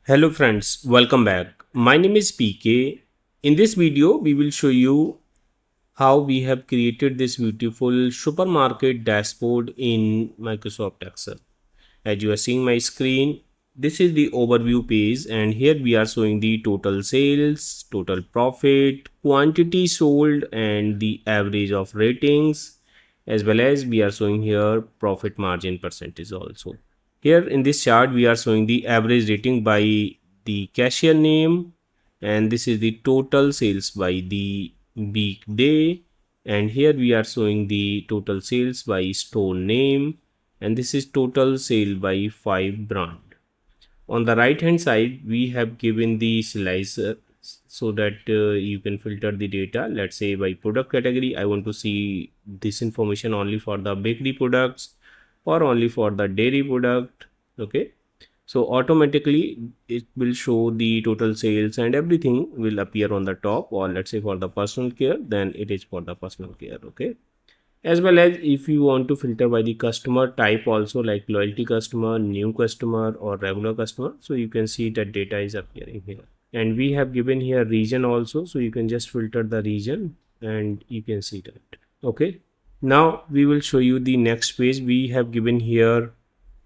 Hello friends, welcome back. My name is PK. In this video, we will show you how we have created this beautiful supermarket dashboard in Microsoft Excel. As you are seeing my screen, this is the overview page and here we are showing the total sales, total profit, quantity sold and the average of ratings, as well as we are showing here profit margin percentage also. Here in this chart we are showing the average rating by the cashier name, and this is the total sales by the weekday, and here we are showing the total sales by store name, and this is total sale by 5 brand. On the right hand side we have given the slicer so that you can filter the data. Let's say by product category I want to see this information only for the bakery products or only for the dairy product. Okay, so automatically it will show the total sales and everything will appear on the top. Or let's say for the personal care, then it is for the personal care. Okay, as well as if you want to filter by the customer type also, like loyalty customer, new customer or regular customer, so you can see that data is appearing here. And we have given here region also, so you can just filter the region and you can see that. Okay, now we will show you the next page. We have given here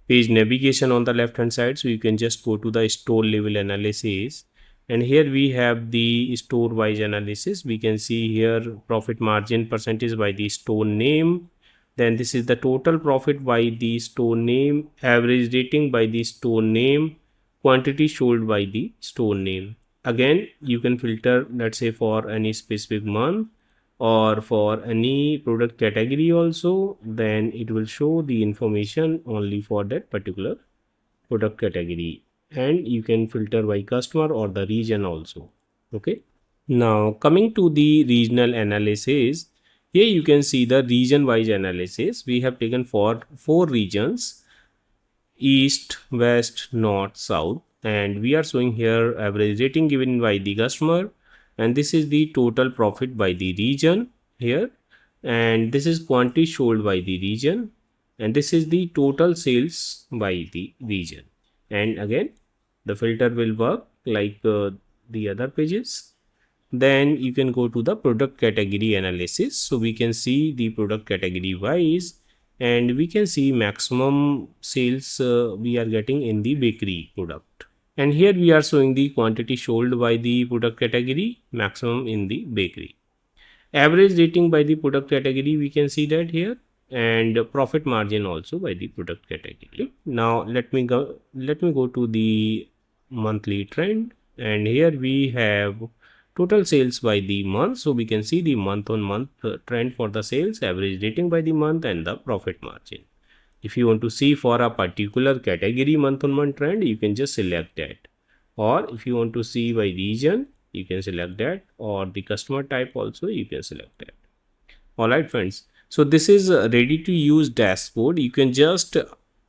page navigation on the left hand side, so you can just go to the store level analysis, and here we have the store wise analysis. We can see here profit margin percentage by the store name, then this is the total profit by the store name, average rating by the store name, quantity sold by the store name. Again you can filter, let's say for any specific month or for any product category also, then it will show the information only for that particular product category. And you can filter by customer or the region also. Okay, now coming to the regional analysis, here you can see the region wise analysis. We have taken for 4 regions: east, west, north, south, and we are showing here average rating given by the customer, and this is the total profit by the region here, and this is quantity sold by the region, and this is the total sales by the region. And again the filter will work like the other pages. Then you can go to the product category analysis, so we can see the product category wise, and we can see maximum sales we are getting in the bakery product, and here we are showing the quantity sold by the product category, maximum in the bakery, average rating by the product category, we can see that here, and profit margin also by the product category. Now let me go to the monthly trend, and here we have total sales by the month, so we can see the month on month trend for the sales, average rating by the month, and the profit margin. If you want to see for a particular category month on month trend, you can just select that, or if you want to see by region, you can select that, or the customer type also you can select that. All right friends, so this is ready to use dashboard. You can just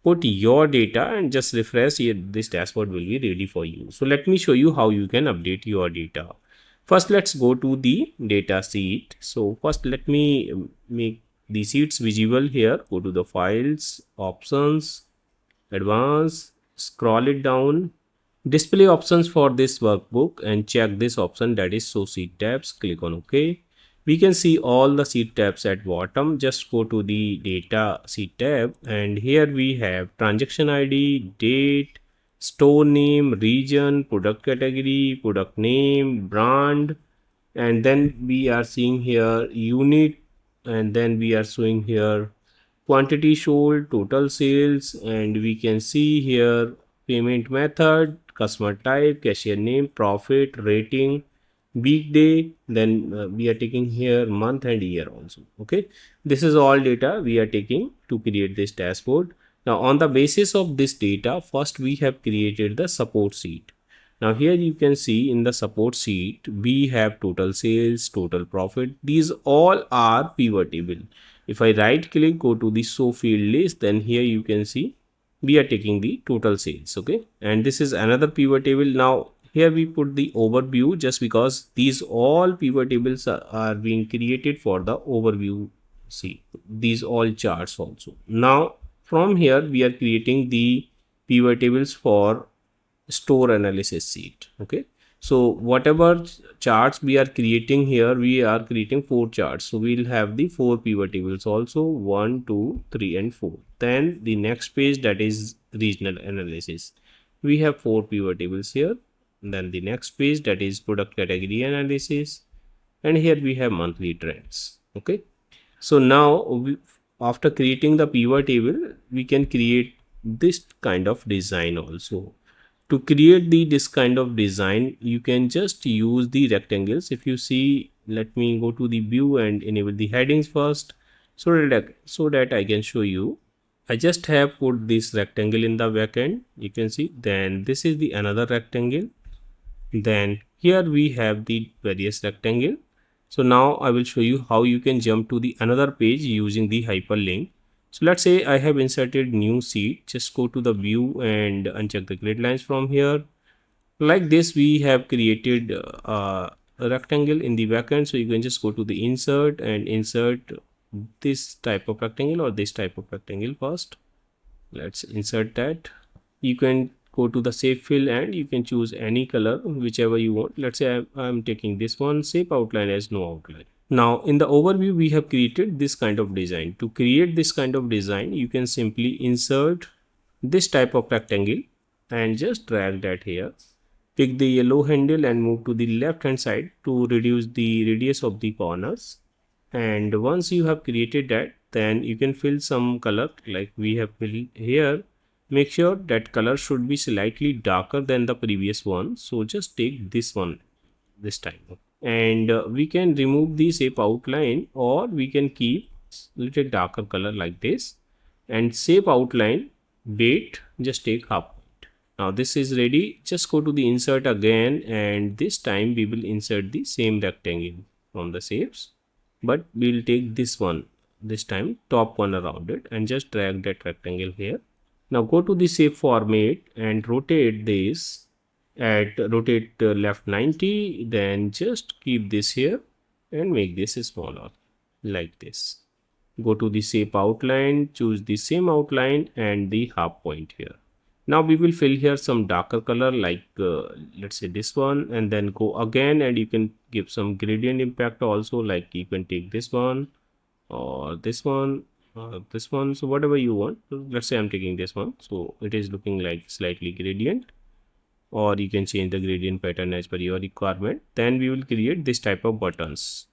put your data and just refresh here. This dashboard will be ready for you. So let me show you how you can update your data. First let's go to the data sheet. So first let me make the sheets visible here. Go to the files, options, advanced, scroll it down, display options for this workbook, and check this option, that is show sheet tabs. Click on OK. We can see all the sheet tabs at bottom. Just go to the data sheet tab, and here we have transaction ID, date, store name, region, product category, product name, brand, and then we are seeing here unit, and then we are showing here quantity sold, total sales, and we can see here payment method, customer type, cashier name, profit, rating, weekday, then we are taking here month and year also. Okay, this is all data we are taking to create this dashboard. Now on the basis of this data, first we have created the support sheet. Now here you can see in the support sheet we have total sales, total profit. These all are pivot table. If I right click, go to the show field list, then here you can see we are taking the total sales. Okay, and this is another pivot table. Now here we put the overview just because these all pivot tables are being created for the overview. See these all charts also. Now from here we are creating the pivot tables for store analysis sheet. Okay, so whatever charts we are creating here, we are creating 4 charts, so we'll have the 4 pivot tables also, 1 2 3 and 4. Then the next page, that is regional analysis, we have 4 pivot tables here. Then the next page, that is product category analysis, and here we have monthly trends. Okay, so now after creating the pivot table, we can create this kind of design also. To create this kind of design, you can just use the rectangles. If you see, let me go to the view and enable the headings first, so that I can show you. I just have put this rectangle in the backend, you can see. Then this is the another rectangle. Then here we have the various rectangle. So now I will show you how you can jump to the another page using the hyperlink. So let's say I have inserted new sheet. Just go to the view and uncheck the grid lines from here. Like this, we have created a rectangle in the backend. So you can just go to the insert and insert this type of rectangle or this type of rectangle first. Let's insert that. You can go to the shape fill and you can choose any color whichever you want. Let's say I'm taking this one, shape outline as no outline. Now in the overview, we have created this kind of design. To create this kind of design, you can simply insert this type of rectangle and just drag that here. Pick the yellow handle and move to the left hand side to reduce the radius of the corners. And once you have created that, then you can fill some color like we have filled here. Make sure that color should be slightly darker than the previous one, so just take this one this time. And we can remove the shape outline, or we can keep little darker color like this. And shape outline weight, just take half. Now this is ready. Just go to the insert again, and this time we will insert the same rectangle from the shapes, but we'll take this one this time, top one around it, and just drag that rectangle here. Now go to the shape format and rotate this at rotate left 90. Then just keep this here and make this smaller like this. Go to the shape outline, choose the same outline and the half point here. Now we will fill here some darker color like let's say this one, and then go again, and you can give some gradient impact also, like you can take this one or this one or this one, so whatever you want. So let's say I'm taking this one, so it is looking like slightly gradient, or you can change the gradient pattern as per your requirement. Then we will create this type of buttons,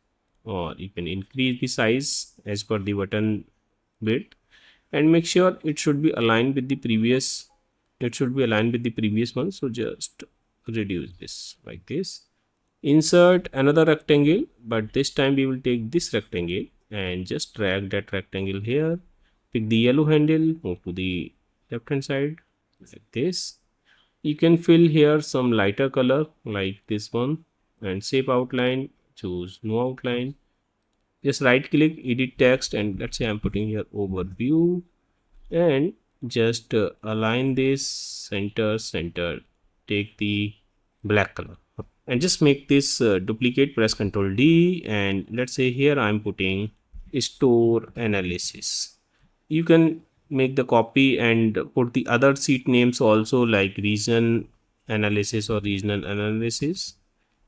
or you can increase the size as per the button width, and make sure it should be aligned with the previous one. So just reduce this like this. Insert another rectangle, but this time we will take this rectangle and just drag that rectangle here. Pick the yellow handle, move to the left hand side like this. You can fill here some lighter color like this one, and shape outline, choose no outline. Just right click, edit text, and let's say I'm putting here overview, and just align this center. Take the black color and just make this duplicate. Press Ctrl D, and let's say here I'm putting store analysis. You can make the copy and put the other sheet names also, like region analysis or regional analysis,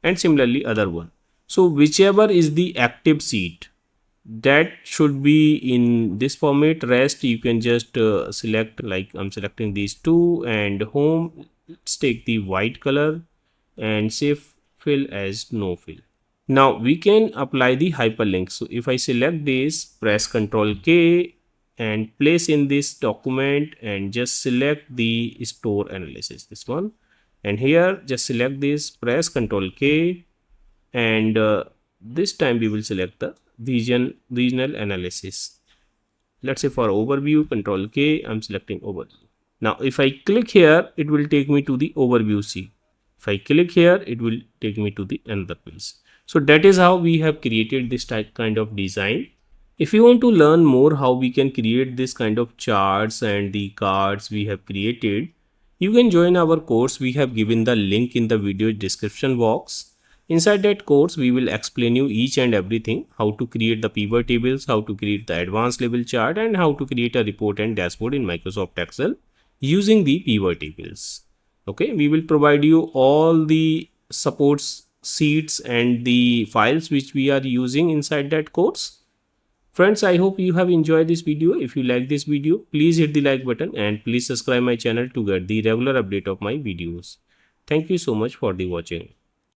and similarly other one. So whichever is the active sheet, that should be in this format. Rest you can just select, like I'm selecting these two, and home, let's take the white color and save fill as no fill. Now we can apply the hyperlink. So if I select this, press Ctrl K and place in this document, and just select the store analysis, this one, and here just select this, press Ctrl K, and this time we will select the regional analysis. Let's say for overview, Ctrl K, I'm selecting overview. Now if I click here, it will take me to the overview sheet. If I click here, it will take me to the another page. So that is how we have created this kind of design. If you want to learn more how we can create this kind of charts and the cards we have created, you can join our course. We have given the link in the video description box. Inside that course, we will explain you each and everything: how to create the pivot tables, how to create the advanced level chart, and how to create a report and dashboard in Microsoft Excel using the pivot tables. Okay, we will provide you all the supports sheets and the files which we are using inside that course. Friends, I hope you have enjoyed this video. If you like this video, please hit the like button and please subscribe my channel to get the regular update of my videos. Thank you so much for the watching.